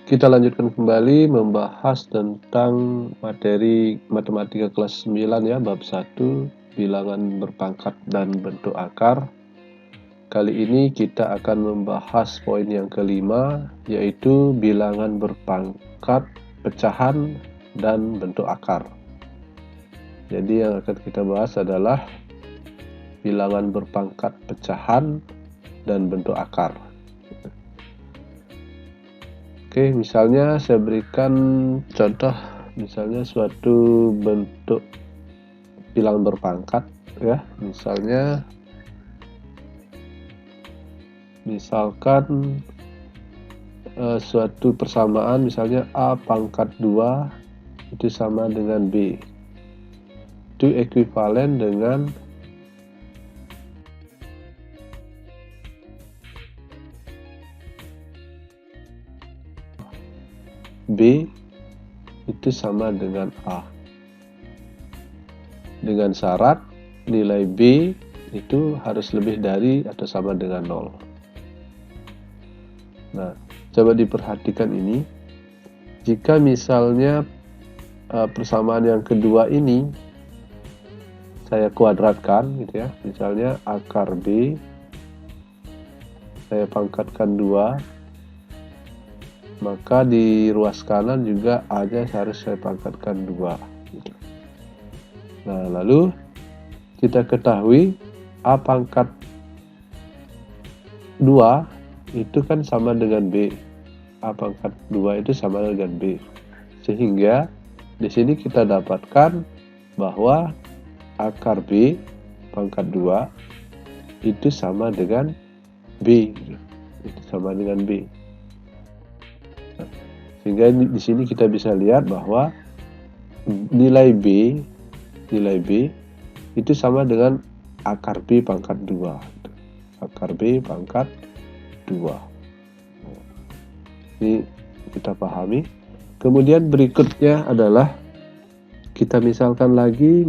Kita lanjutkan kembali membahas tentang materi matematika kelas 9 ya, bab 1, bilangan berpangkat dan bentuk akar. Kali ini kita akan membahas poin yang kelima, yaitu bilangan berpangkat, pecahan, dan bentuk akar. Jadi yang akan kita bahas adalah bilangan berpangkat, pecahan, dan bentuk akar. Oke, misalnya saya berikan contoh, misalnya suatu bentuk bilangan berpangkat ya, misalkan suatu persamaan, misalnya A pangkat 2 itu sama dengan B, itu ekuivalen dengan B itu sama dengan A, dengan syarat nilai B itu harus lebih dari atau sama dengan 0. Nah, coba diperhatikan ini. Jika misalnya persamaan yang kedua ini saya kuadratkan gitu ya, misalnya akar B saya pangkatkan 2, maka di ruas kanan juga A-nya harus saya pangkatkan 2 gitu. Nah, lalu kita ketahui A pangkat 2 itu kan sama dengan B, A pangkat 2 itu sama dengan B, sehingga di sini kita dapatkan bahwa akar B pangkat 2 itu sama dengan B, itu sama dengan B. Sehingga di sini kita bisa lihat bahwa nilai B itu sama dengan akar B pangkat 2. Akar B pangkat 2. Ini kita pahami. Kemudian berikutnya adalah kita misalkan lagi,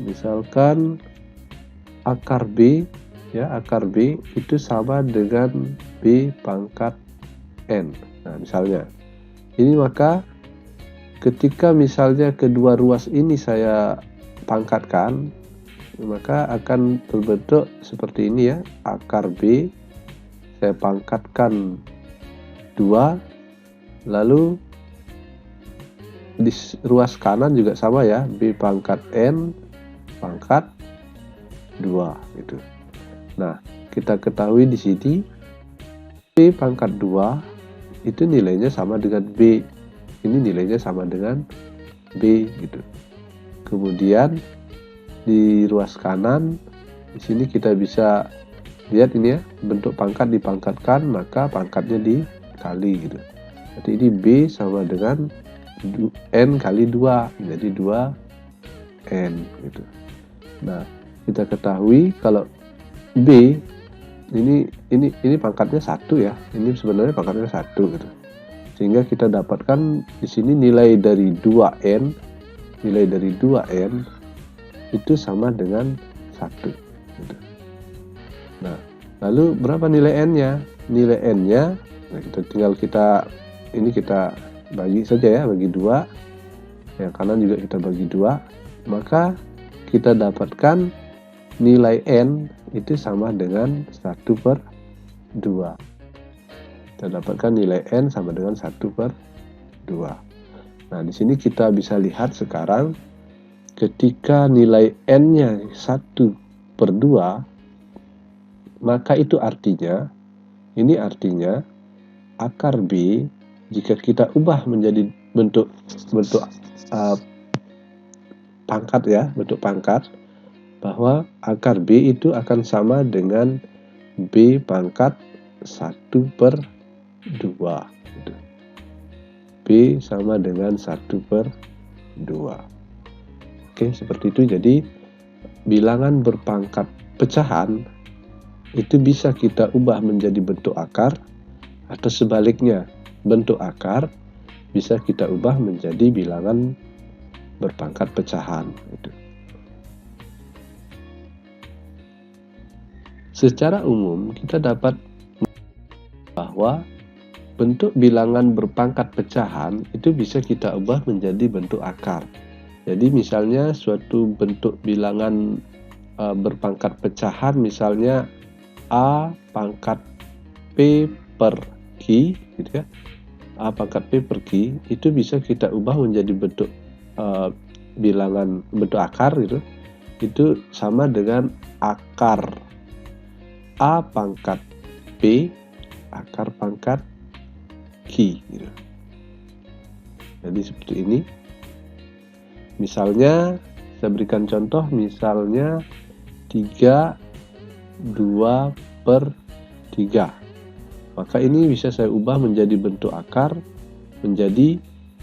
misalkan akar B ya, akar B itu sama dengan B pangkat N. Nah, misalnya ini, maka ketika misalnya kedua ruas ini saya pangkatkan, maka akan terbentuk seperti ini ya, akar B saya pangkatkan 2, lalu di ruas kanan juga sama ya, B pangkat N pangkat 2 gitu. Nah, kita ketahui di sini B pangkat 2 itu nilainya sama dengan B. Ini nilainya sama dengan B gitu. Kemudian di ruas kanan di sini kita bisa lihat ini ya, bentuk pangkat dipangkatkan maka pangkatnya dikali gitu. Jadi ini B sama dengan N kali 2, jadi 2N gitu. Nah, kita ketahui kalau B ini pangkatnya 1 ya. Ini sebenarnya pangkatnya 1 gitu. Sehingga kita dapatkan di sini nilai dari 2N itu sama dengan 1 gitu. Nah, lalu berapa nilai N-nya? Nilai N-nya kita bagi saja ya, bagi 2. Yang kanan juga kita bagi 2. Maka kita dapatkan nilai N itu sama dengan 1/2. Kita dapatkan nilai N sama dengan 1/2. Nah, di sini kita bisa lihat sekarang ketika nilai N-nya 1/2, maka itu artinya, akar B jika kita ubah menjadi bentuk pangkat ya, bentuk pangkat, bahwa akar B itu akan sama dengan B pangkat 1/2. B sama dengan 1/2. Oke, seperti itu. Jadi bilangan berpangkat pecahan itu bisa kita ubah menjadi bentuk akar, atau sebaliknya, bentuk akar bisa kita ubah menjadi bilangan berpangkat pecahan. Secara umum kita dapat bahwa bentuk bilangan berpangkat pecahan itu bisa kita ubah menjadi bentuk akar. Jadi misalnya suatu bentuk bilangan berpangkat pecahan, misalnya A pangkat P per Q, gitu ya. A pangkat P per Q itu bisa kita ubah menjadi bentuk bilangan bentuk akar gitu. Itu sama dengan akar A pangkat P akar pangkat Q gitu. Jadi seperti ini. Misalnya saya berikan contoh, misalnya 3/2/3, maka ini bisa saya ubah menjadi bentuk akar menjadi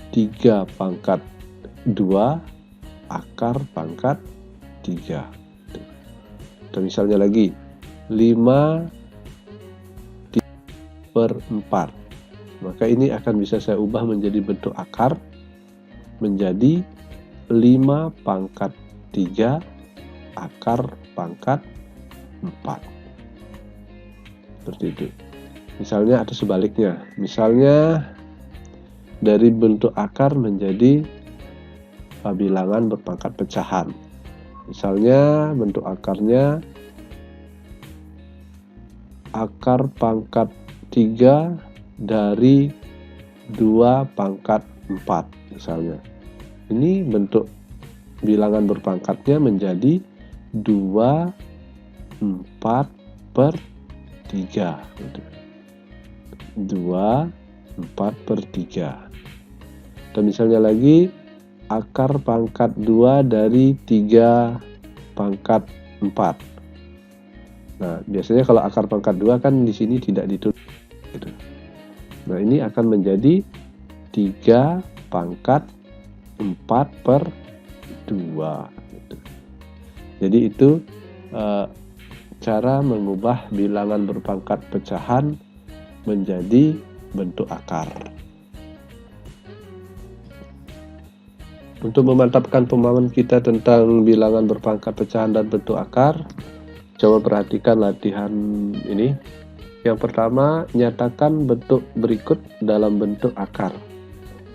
3 pangkat 2 akar pangkat 3. Atau misalnya lagi 5/4, maka ini akan bisa saya ubah menjadi bentuk akar menjadi 5 pangkat 3 akar pangkat 4. Seperti itu. Misalnya, atau sebaliknya, misalnya dari bentuk akar menjadi bilangan berpangkat pecahan. Misalnya bentuk akarnya akar pangkat 3 dari 2 pangkat 4 misalnya. Ini bentuk bilangan berpangkatnya menjadi 2/4/3. 2/4/3. Dan misalnya lagi akar pangkat 2 dari 3 pangkat 4. Nah, biasanya kalau akar pangkat 2 kan di sini tidak ditulis gitu. Nah, ini akan menjadi 3 pangkat 4/2 gitu. Jadi itu cara mengubah bilangan berpangkat pecahan menjadi bentuk akar. Untuk memantapkan pemahaman kita tentang bilangan berpangkat pecahan dan bentuk akar, coba perhatikan latihan ini. Yang pertama, nyatakan bentuk berikut dalam bentuk akar.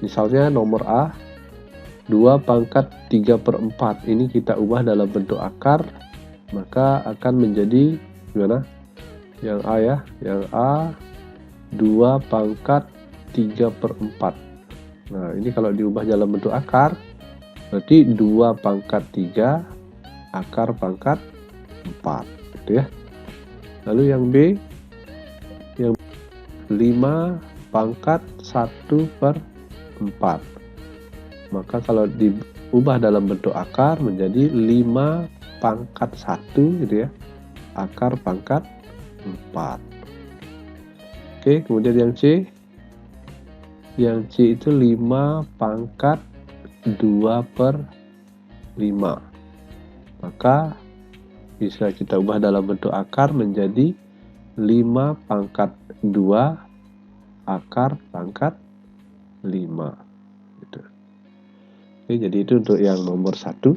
Misalnya nomor A, 2 pangkat 3/4. Ini kita ubah dalam bentuk akar, maka akan menjadi gimana? Yang A ya, yang A 2 pangkat 3/4. Nah, ini kalau diubah dalam bentuk akar, berarti 2 pangkat 3 akar pangkat 4, gitu ya. Lalu yang B, yang 5 pangkat 1/4. Maka kalau diubah dalam bentuk akar menjadi 5 pangkat 1 gitu ya, akar pangkat 4. Oke, kemudian yang C. Yang C itu 5 pangkat 2/5. Maka bisa kita ubah dalam bentuk akar menjadi 5 pangkat 2 akar pangkat 5 gitu. Oke, jadi itu untuk yang nomor 1.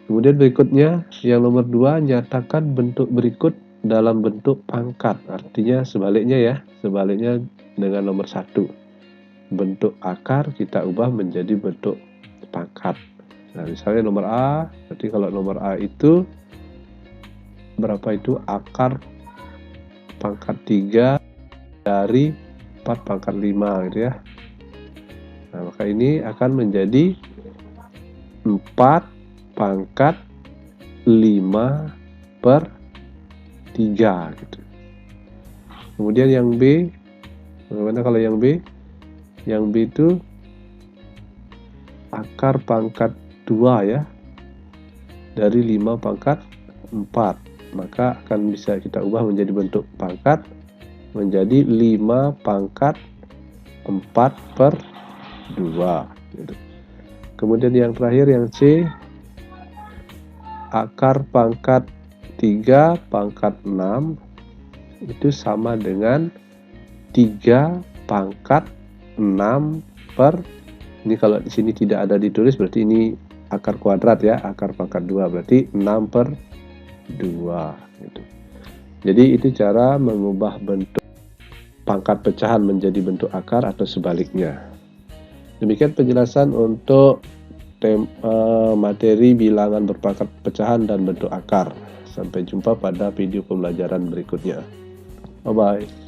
Kemudian berikutnya yang nomor 2, nyatakan bentuk berikut dalam bentuk pangkat. Artinya sebaliknya ya, sebaliknya dengan nomor 1. Bentuk akar kita ubah menjadi bentuk pangkat. Nah, misalnya nomor A, berarti kalau nomor A itu berapa itu? Akar pangkat 3 dari 4 pangkat 5 gitu ya. Nah, maka ini akan menjadi 4 pangkat 5/3 gitu. Kemudian yang B, bagaimana kalau yang B? Yang B itu akar pangkat 2 ya. dari 5 pangkat 4. Maka akan bisa kita ubah menjadi bentuk pangkat menjadi 5 pangkat 4/2 gitu. Kemudian yang terakhir yang C, akar pangkat 3 pangkat 6 itu sama dengan 3 pangkat 6 per, ini kalau di sini tidak ada ditulis berarti ini akar kuadrat ya, akar pangkat 2 berarti 6/2 gitu. Jadi itu cara mengubah bentuk pangkat pecahan menjadi bentuk akar atau sebaliknya. Demikian penjelasan untuk materi bilangan berpangkat pecahan dan bentuk akar. Sampai jumpa pada video pembelajaran berikutnya. Bye-bye.